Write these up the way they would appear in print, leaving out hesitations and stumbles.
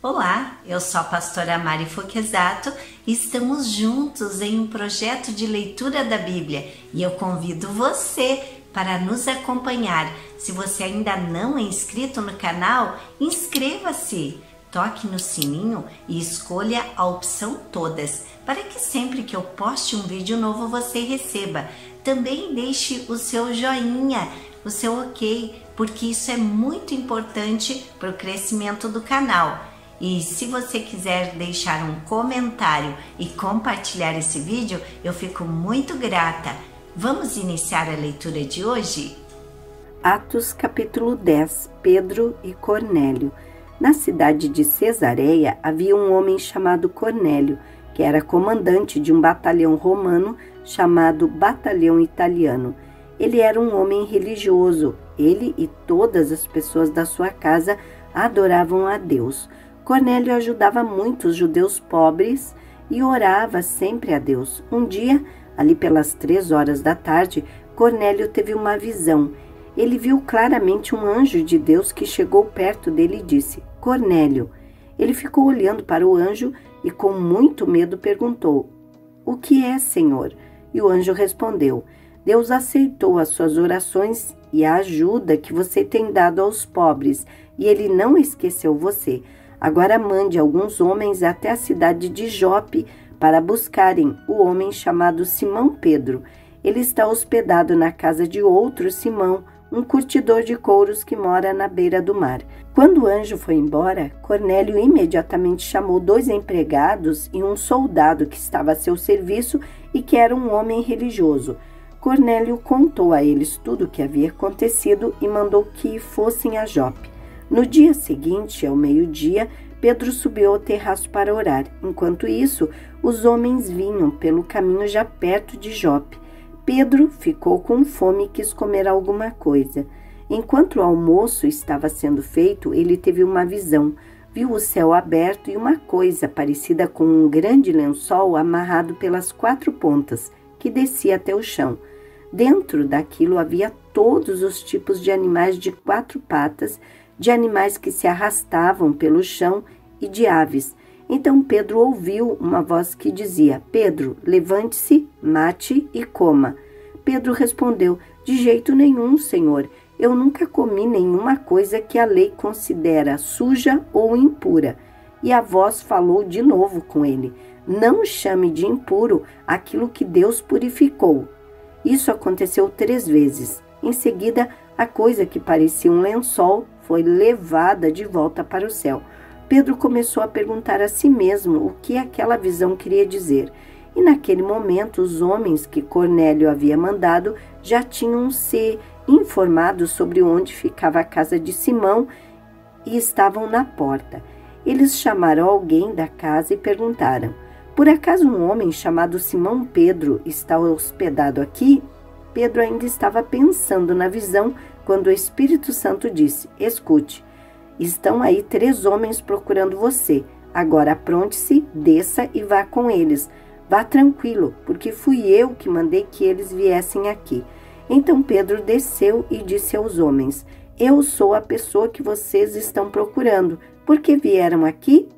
Olá, eu sou a pastora Mari Foquesato e estamos juntos em um projeto de leitura da Bíblia e eu convido você para nos acompanhar. Se você ainda não é inscrito no canal, inscreva-se, toque no sininho e escolha a opção todas, para que sempre que eu poste um vídeo novo você receba. Também deixe o seu joinha, o seu ok, porque isso é muito importante para o crescimento do canal. E se você quiser deixar um comentário e compartilhar esse vídeo, eu fico muito grata. Vamos iniciar a leitura de hoje? Atos capítulo 10, Pedro e Cornélio. Na cidade de Cesareia havia um homem chamado Cornélio, que era comandante de um batalhão romano chamado Batalhão Italiano. Ele era um homem religioso. Ele e todas as pessoas da sua casa adoravam a Deus. Cornélio ajudava muito os judeus pobres e orava sempre a Deus. Um dia, ali pelas 3 da tarde, Cornélio teve uma visão. Ele viu claramente um anjo de Deus que chegou perto dele e disse: Cornélio. Ele ficou olhando para o anjo e com muito medo perguntou: O que é, Senhor? E o anjo respondeu: Deus aceitou as suas orações e a ajuda que você tem dado aos pobres, e ele não esqueceu você. Agora mande alguns homens até a cidade de Jope para buscarem o homem chamado Simão Pedro. Ele está hospedado na casa de outro Simão, um curtidor de couros que mora na beira do mar. Quando o anjo foi embora, Cornélio imediatamente chamou 2 empregados e um soldado que estava a seu serviço e que era um homem religioso. Cornélio contou a eles tudo o que havia acontecido e mandou que fossem a Jope. No dia seguinte, ao meio-dia, Pedro subiu ao terraço para orar. Enquanto isso, os homens vinham pelo caminho já perto de Jope. Pedro ficou com fome e quis comer alguma coisa. Enquanto o almoço estava sendo feito, ele teve uma visão. Viu o céu aberto e uma coisa parecida com um grande lençol amarrado pelas 4 pontas, que descia até o chão. Dentro daquilo havia todos os tipos de animais de 4 patas, de animais que se arrastavam pelo chão e de aves. Então Pedro ouviu uma voz que dizia: Pedro, levante-se, mate e coma. Pedro respondeu: De jeito nenhum, Senhor. Eu nunca comi nenhuma coisa que a lei considera suja ou impura. E a voz falou de novo com ele: Não chame de impuro aquilo que Deus purificou. Isso aconteceu 3 vezes. Em seguida, a coisa que parecia um lençol foi levada de volta para o céu. Pedro começou a perguntar a si mesmo o que aquela visão queria dizer. E naquele momento, os homens que Cornélio havia mandado já tinham se informado sobre onde ficava a casa de Simão e estavam na porta. Eles chamaram alguém da casa e perguntaram: Por acaso um homem chamado Simão Pedro está hospedado aqui? Pedro ainda estava pensando na visão quando o Espírito Santo disse: Escute, estão aí 3 homens procurando você. Agora apronte-se, desça e vá com eles. Vá tranquilo, porque fui eu que mandei que eles viessem aqui. Então Pedro desceu e disse aos homens: Eu sou a pessoa que vocês estão procurando. Por que vieram aqui?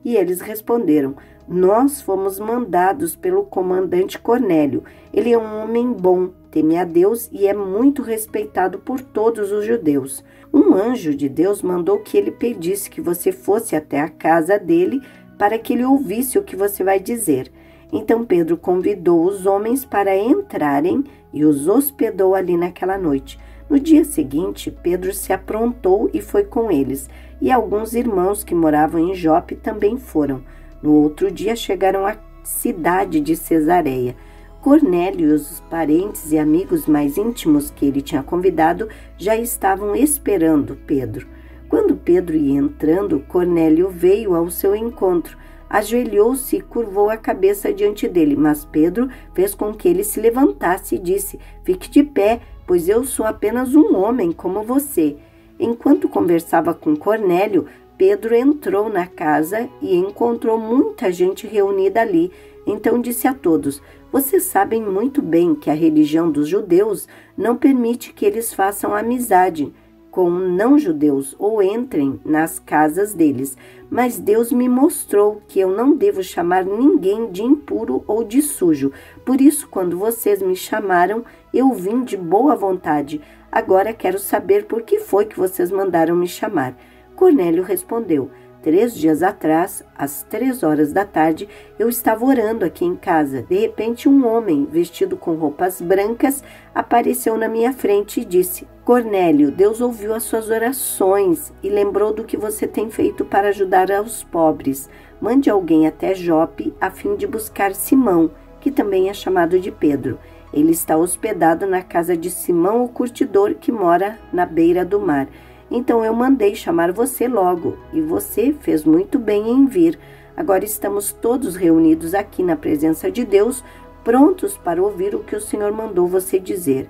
E eles responderam: Nós fomos mandados pelo comandante Cornélio. Ele é um homem bom, teme a Deus e é muito respeitado por todos os judeus. Um anjo de Deus mandou que ele pedisse que você fosse até a casa dele para que ele ouvisse o que você vai dizer. Então Pedro convidou os homens para entrarem e os hospedou ali naquela noite. No dia seguinte, Pedro se aprontou e foi com eles, e alguns irmãos que moravam em Jope também foram. No outro dia chegaram à cidade de Cesareia. Cornélio e os parentes e amigos mais íntimos que ele tinha convidado já estavam esperando Pedro. Quando Pedro ia entrando, Cornélio veio ao seu encontro, ajoelhou-se e curvou a cabeça diante dele, mas Pedro fez com que ele se levantasse e disse: Fique de pé, pois eu sou apenas um homem como você. Enquanto conversava com Cornélio, Pedro entrou na casa e encontrou muita gente reunida ali. Então disse a todos: Vocês sabem muito bem que a religião dos judeus não permite que eles façam amizade com não-judeus ou entrem nas casas deles, mas Deus me mostrou que eu não devo chamar ninguém de impuro ou de sujo. Por isso, quando vocês me chamaram, eu vim de boa vontade. Agora quero saber por que foi que vocês mandaram me chamar. Cornélio respondeu: 3 dias atrás, às 3 horas da tarde, eu estava orando aqui em casa. De repente, um homem, vestido com roupas brancas, apareceu na minha frente e disse: Cornélio, Deus ouviu as suas orações e lembrou do que você tem feito para ajudar aos pobres. Mande alguém até Jope a fim de buscar Simão, que também é chamado de Pedro. Ele está hospedado na casa de Simão, o curtidor, que mora na beira do mar. Então eu mandei chamar você logo, e você fez muito bem em vir. Agora estamos todos reunidos aqui na presença de Deus, prontos para ouvir o que o Senhor mandou você dizer.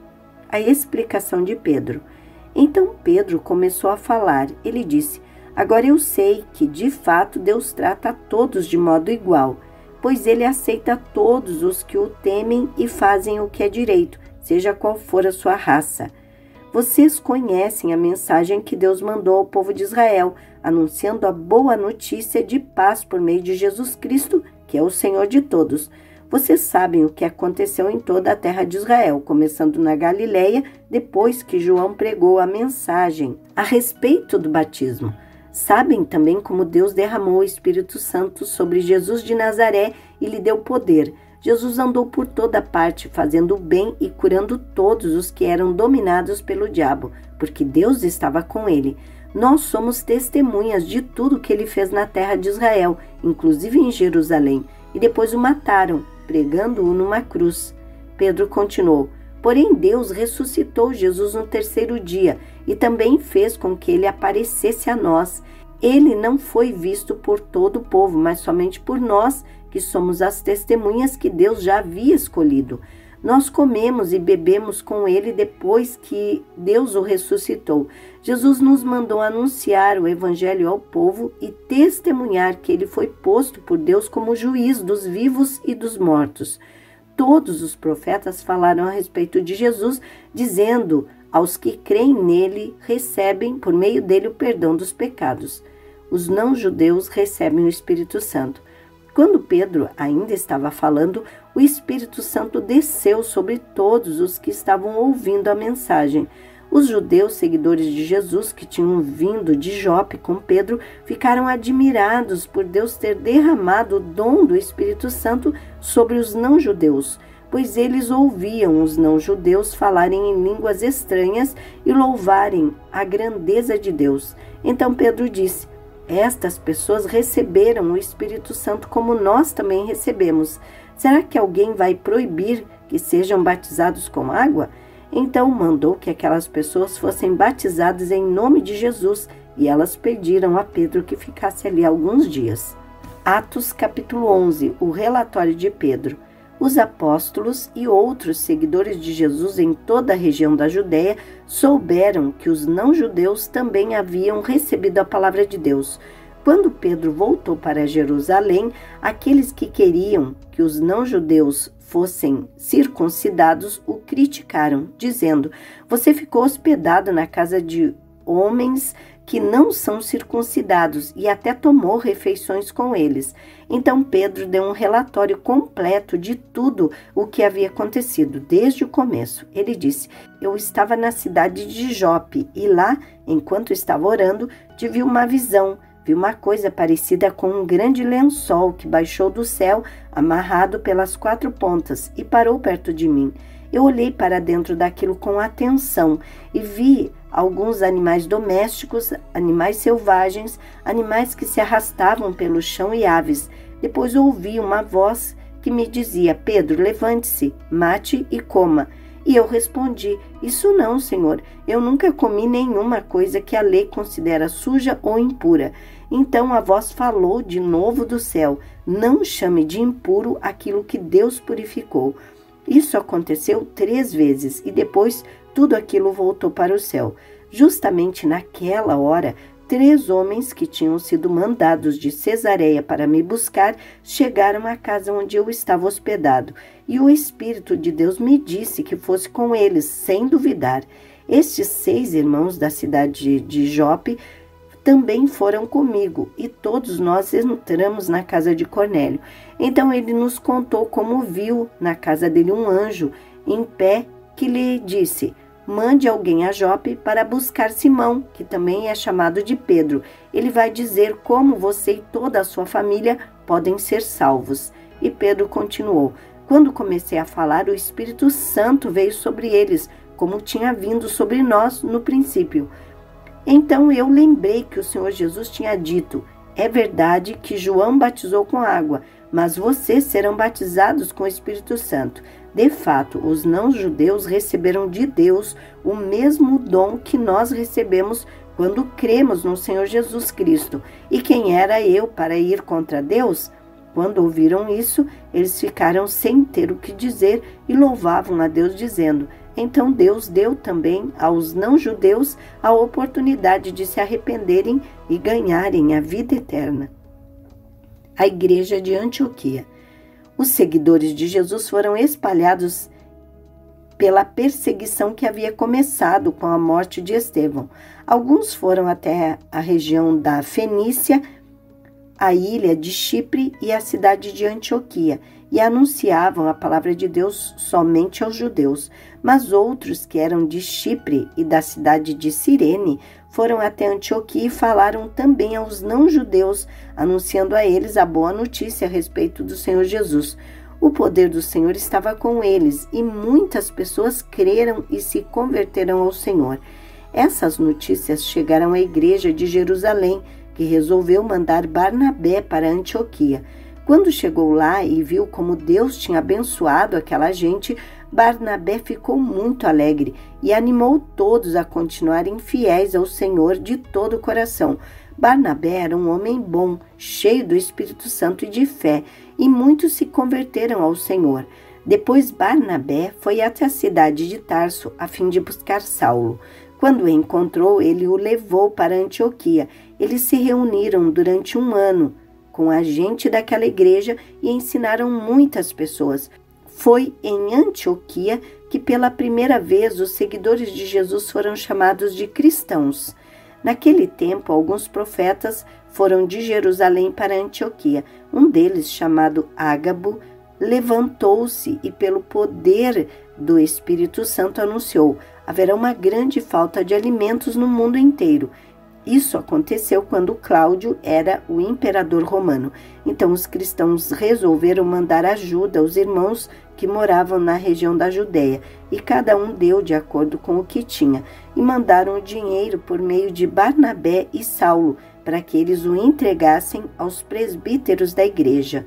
A explicação de Pedro. Então Pedro começou a falar. Ele disse: agora eu sei que, de fato, Deus trata a todos de modo igual, pois ele aceita todos os que o temem e fazem o que é direito, seja qual for a sua raça. Vocês conhecem a mensagem que Deus mandou ao povo de Israel, anunciando a boa notícia de paz por meio de Jesus Cristo, que é o Senhor de todos. Vocês sabem o que aconteceu em toda a terra de Israel, começando na Galileia, depois que João pregou a mensagem a respeito do batismo. Sabem também como Deus derramou o Espírito Santo sobre Jesus de Nazaré e lhe deu poder. Jesus andou por toda parte, fazendo o bem e curando todos os que eram dominados pelo diabo, porque Deus estava com ele. Nós somos testemunhas de tudo que ele fez na terra de Israel, inclusive em Jerusalém, e depois o mataram, pregando-o numa cruz. Pedro continuou: porém Deus ressuscitou Jesus no 3º dia e também fez com que ele aparecesse a nós. Ele não foi visto por todo o povo, mas somente por nós, que somos as testemunhas que Deus já havia escolhido. Nós comemos e bebemos com ele depois que Deus o ressuscitou. Jesus nos mandou anunciar o evangelho ao povo e testemunhar que ele foi posto por Deus como juiz dos vivos e dos mortos. Todos os profetas falaram a respeito de Jesus, dizendo: aos que creem nele, recebem por meio dele o perdão dos pecados. Os não-judeus recebem o Espírito Santo. Quando Pedro ainda estava falando, o Espírito Santo desceu sobre todos os que estavam ouvindo a mensagem. Os judeus seguidores de Jesus, que tinham vindo de Jope com Pedro, ficaram admirados por Deus ter derramado o dom do Espírito Santo sobre os não-judeus, pois eles ouviam os não-judeus falarem em línguas estranhas e louvarem a grandeza de Deus. Então Pedro disse: estas pessoas receberam o Espírito Santo como nós também recebemos. Será que alguém vai proibir que sejam batizados com água? Então mandou que aquelas pessoas fossem batizadas em nome de Jesus, e elas pediram a Pedro que ficasse ali alguns dias. Atos capítulo 11, o relatório de Pedro. Os apóstolos e outros seguidores de Jesus em toda a região da Judéia souberam que os não-judeus também haviam recebido a palavra de Deus. Quando Pedro voltou para Jerusalém, aqueles que queriam que os não-judeus fossem circuncidados o criticaram, dizendo: você ficou hospedado na casa de homens que não são circuncidados e até tomou refeições com eles. Então Pedro deu um relatório completo de tudo o que havia acontecido, desde o começo. Ele disse: eu estava na cidade de Jope e lá, enquanto estava orando, tive uma visão. Vi uma coisa parecida com um grande lençol que baixou do céu, amarrado pelas 4 pontas, e parou perto de mim. Eu olhei para dentro daquilo com atenção e vi alguns animais domésticos, animais selvagens, animais que se arrastavam pelo chão e aves. Depois ouvi uma voz que me dizia: Pedro, levante-se, mate e coma. E eu respondi: isso não, Senhor, eu nunca comi nenhuma coisa que a lei considera suja ou impura. Então a voz falou de novo do céu: não chame de impuro aquilo que Deus purificou. Isso aconteceu 3 vezes e depois tudo aquilo voltou para o céu. Justamente naquela hora, 3 homens que tinham sido mandados de Cesareia para me buscar chegaram à casa onde eu estava hospedado, e o Espírito de Deus me disse que fosse com eles, sem duvidar. Estes 6 irmãos da cidade de Jope também foram comigo, e todos nós entramos na casa de Cornélio. Então ele nos contou como viu na casa dele um anjo em pé que lhe disse: mande alguém a Jope para buscar Simão, que também é chamado de Pedro. Ele vai dizer como você e toda a sua família podem ser salvos. E Pedro continuou: quando comecei a falar, o Espírito Santo veio sobre eles, como tinha vindo sobre nós no princípio. Então eu lembrei que o Senhor Jesus tinha dito: é verdade que João batizou com água, mas vocês serão batizados com o Espírito Santo. De fato, os não-judeus receberam de Deus o mesmo dom que nós recebemos quando cremos no Senhor Jesus Cristo. E quem era eu para ir contra Deus? Quando ouviram isso, eles ficaram sem ter o que dizer e louvavam a Deus, dizendo: então Deus deu também aos não-judeus a oportunidade de se arrependerem e ganharem a vida eterna. A igreja de Antioquia. Os seguidores de Jesus foram espalhados pela perseguição que havia começado com a morte de Estevão. Alguns foram até a região da Fenícia, a ilha de Chipre e a cidade de Antioquia, e anunciavam a palavra de Deus somente aos judeus. Mas outros, que eram de Chipre e da cidade de Cirene, foram até Antioquia e falaram também aos não-judeus, anunciando a eles a boa notícia a respeito do Senhor Jesus. O poder do Senhor estava com eles, e muitas pessoas creram e se converteram ao Senhor. Essas notícias chegaram à igreja de Jerusalém, que resolveu mandar Barnabé para Antioquia. Quando chegou lá e viu como Deus tinha abençoado aquela gente, Barnabé ficou muito alegre e animou todos a continuarem fiéis ao Senhor de todo o coração. Barnabé era um homem bom, cheio do Espírito Santo e de fé, e muitos se converteram ao Senhor. Depois Barnabé foi até a cidade de Tarso, a fim de buscar Saulo. Quando o encontrou, ele o levou para Antioquia. Eles se reuniram durante 1 ano com a gente daquela igreja e ensinaram muitas pessoas. Foi em Antioquia que pela primeira vez os seguidores de Jesus foram chamados de cristãos. Naquele tempo, alguns profetas foram de Jerusalém para Antioquia. Um deles, chamado Ágabo, levantou-se e pelo poder do Espírito Santo anunciou: haverá uma grande falta de alimentos no mundo inteiro. Isso aconteceu quando Cláudio era o imperador romano. Então os cristãos resolveram mandar ajuda aos irmãos que moravam na região da Judéia, e cada um deu de acordo com o que tinha, e mandaram o dinheiro por meio de Barnabé e Saulo, para que eles o entregassem aos presbíteros da igreja.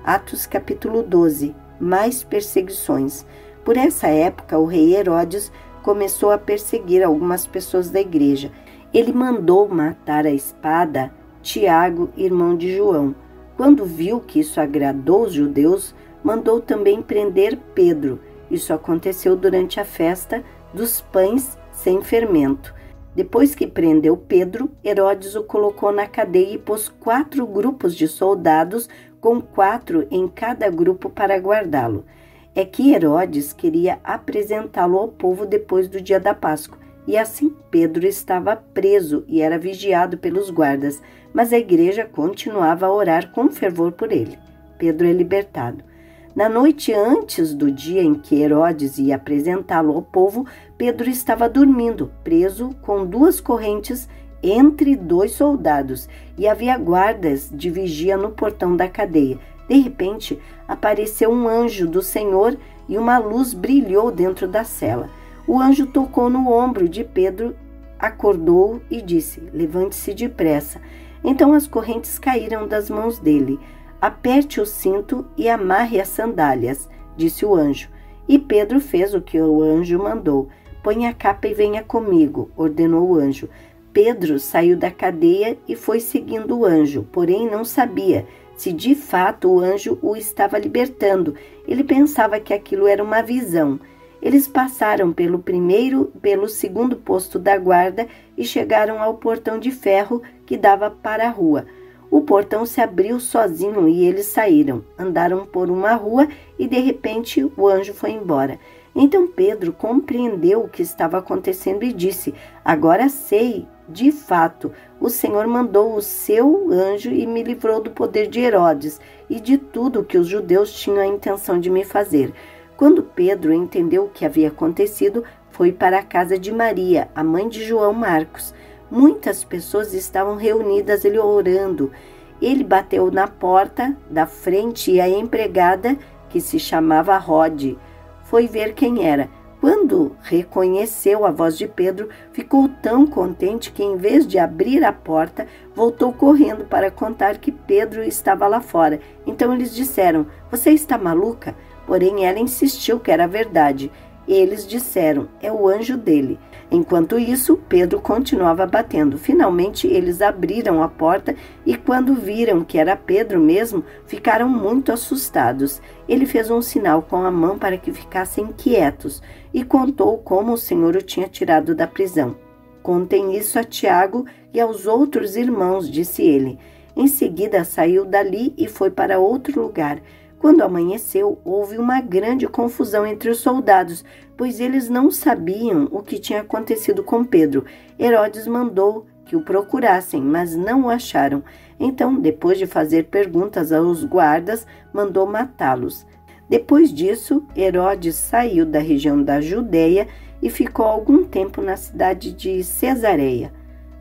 Atos capítulo 12. Mais perseguições. Por essa época, o rei Herodes começou a perseguir algumas pessoas da igreja. Ele mandou matar à espada Tiago, irmão de João. Quando viu que isso agradou os judeus, mandou também prender Pedro. Isso aconteceu durante a festa dos pães sem fermento. Depois que prendeu Pedro, Herodes o colocou na cadeia e pôs 4 grupos de soldados, com 4 em cada grupo para guardá-lo. É que Herodes queria apresentá-lo ao povo depois do dia da Páscoa. E assim Pedro estava preso e era vigiado pelos guardas, mas a igreja continuava a orar com fervor por ele. Pedro é libertado. Na noite antes do dia em que Herodes ia apresentá-lo ao povo, Pedro estava dormindo, preso com 2 correntes entre 2 soldados, e havia guardas de vigia no portão da cadeia. De repente, apareceu um anjo do Senhor e uma luz brilhou dentro da cela. O anjo tocou no ombro de Pedro, acordou-o e disse: levante-se depressa. Então as correntes caíram das mãos dele. Aperte o cinto e amarre as sandálias, disse o anjo. E Pedro fez o que o anjo mandou. Põe a capa e venha comigo, ordenou o anjo. Pedro saiu da cadeia e foi seguindo o anjo, porém não sabia se de fato o anjo o estava libertando. Ele pensava que aquilo era uma visão. Eles passaram pelo segundo posto da guarda e chegaram ao portão de ferro que dava para a rua. O portão se abriu sozinho e eles saíram. Andaram por uma rua e de repente o anjo foi embora. Então Pedro compreendeu o que estava acontecendo e disse: agora sei, de fato, o Senhor mandou o seu anjo e me livrou do poder de Herodes e de tudo o que os judeus tinham a intenção de me fazer. Quando Pedro entendeu o que havia acontecido, foi para a casa de Maria, a mãe de João Marcos. Muitas pessoas estavam reunidas ali orando. Ele bateu na porta da frente e a empregada, que se chamava Rode, foi ver quem era. Quando reconheceu a voz de Pedro, ficou tão contente que, em vez de abrir a porta, voltou correndo para contar que Pedro estava lá fora. Então eles disseram: você está maluca? Porém ela insistiu que era verdade. Eles disseram: é o anjo dele. Enquanto isso, Pedro continuava batendo. Finalmente, eles abriram a porta e, quando viram que era Pedro mesmo, ficaram muito assustados. Ele fez um sinal com a mão para que ficassem quietos e contou como o Senhor o tinha tirado da prisão. Contem isso a Tiago e aos outros irmãos, disse ele. Em seguida, saiu dali e foi para outro lugar. Quando amanheceu, houve uma grande confusão entre os soldados, pois eles não sabiam o que tinha acontecido com Pedro. Herodes mandou que o procurassem, mas não o acharam. Então, depois de fazer perguntas aos guardas, mandou matá-los. Depois disso, Herodes saiu da região da Judeia e ficou algum tempo na cidade de Cesareia.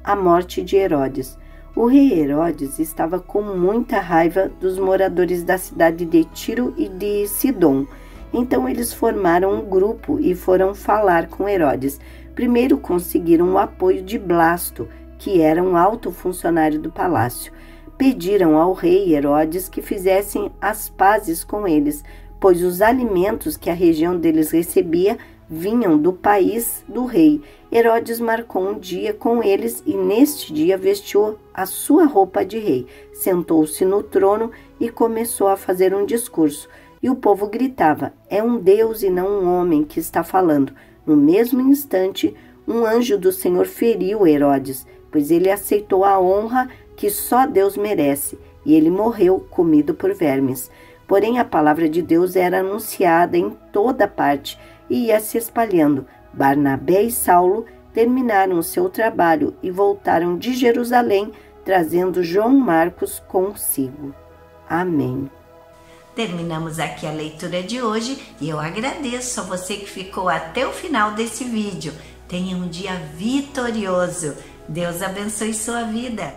A morte de Herodes. O rei Herodes estava com muita raiva dos moradores da cidade de Tiro e de Sidom. Então eles formaram um grupo e foram falar com Herodes. Primeiro conseguiram o apoio de Blasto, que era um alto funcionário do palácio. Pediram ao rei Herodes que fizessem as pazes com eles, pois os alimentos que a região deles recebia vinham do país do rei. Herodes marcou um dia com eles e neste dia vestiu a sua roupa de rei, sentou-se no trono e começou a fazer um discurso. E o povo gritava: é um Deus e não um homem que está falando. No mesmo instante, um anjo do Senhor feriu Herodes, pois ele aceitou a honra que só Deus merece, e ele morreu comido por vermes. Porém, a palavra de Deus era anunciada em toda parte e ia se espalhando. Barnabé e Saulo terminaram o seu trabalho e voltaram de Jerusalém, trazendo João Marcos consigo. Amém. Terminamos aqui a leitura de hoje e eu agradeço a você que ficou até o final desse vídeo. Tenha um dia vitorioso. Deus abençoe sua vida.